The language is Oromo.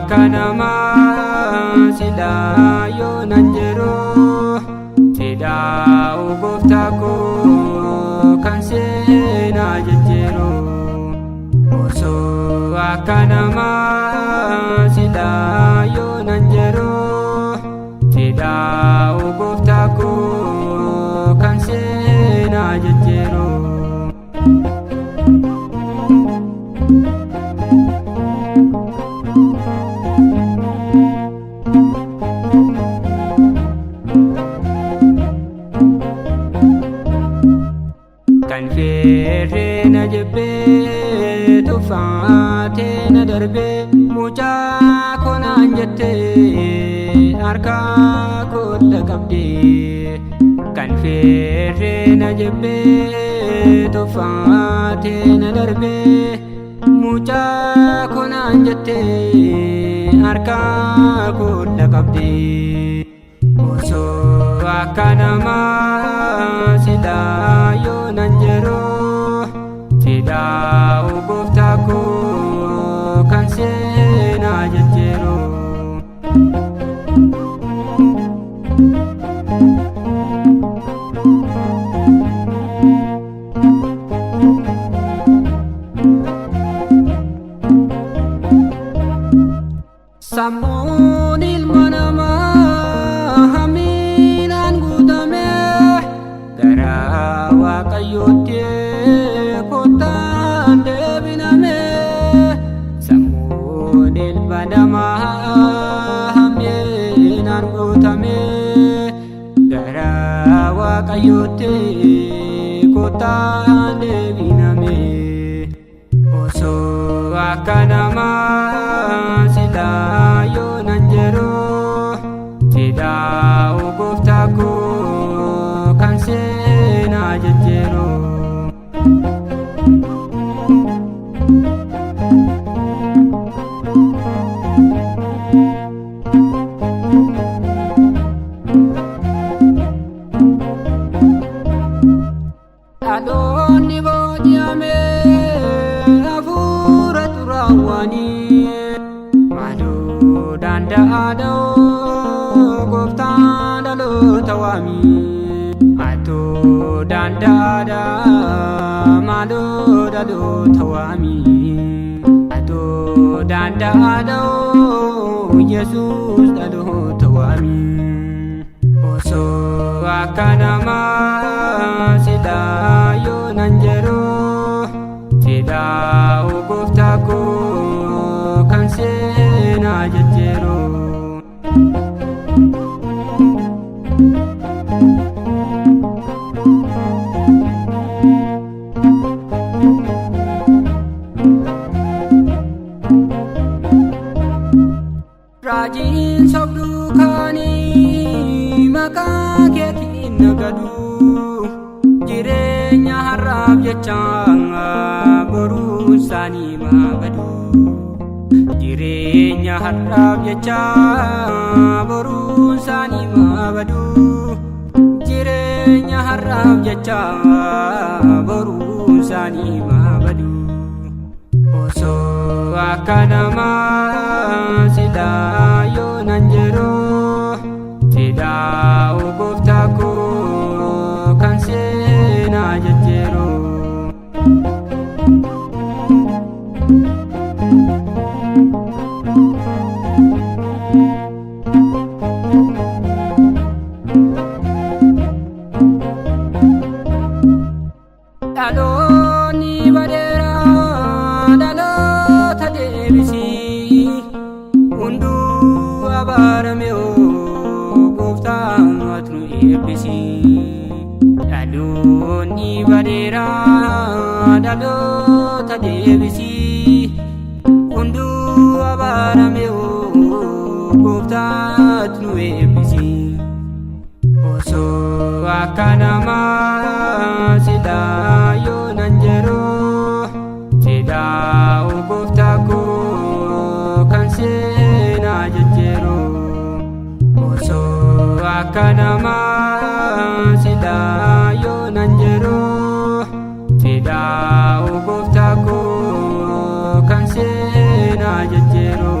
Kanama sila yo nanjero sida ugoftako kansena jejero oso akanama sila yo nanjero sida ugoftako kansena jejero kan fere na jebe tufate na darbe mucha kona jette arka kolla kabde kan fere na jebe tufate na darbe mucha kona jette arka kolla kabde oso akanama sila yo nanjero sida ugoftako kansena jejero samun ilmanama haminan gudame gara waaqayyote kotan debiname samun ilmanama haminan gudame gara waaqayyote kotan debiname oso akanama sila yo nanjero sida ugoftako kansena jejero adoni bojame afura turawani madu danda ado goftan dalo tawami ato danda da madu dalo tawami ato danda ado yesus dalo tawami oso akanama sida yo nanjero sida ugoftako kansena jejero rajin sobdukani maka ketin nagadu jirenya harap jechanga boru sani mabadu jirenya harap jecha boru sani mabadu jirenya harap jecha boru sani mabadu oso akanama sida yo nanjero sida ugoftako kansena jejero daloni badera dalo tadebisi undu abarameo goftan atnu ebisi daloni badera dalo tadebisi undu abarameo gooftaatu nu eebbisi. Osoo akka namaa silaa yoonan jedhuu fedhaa gooftaa koo kan seenaa jijjiiru. Osoo akka namaa silaa yoonan jedhuu fedhaa gooftaa koo kan seenaa jijjiiru.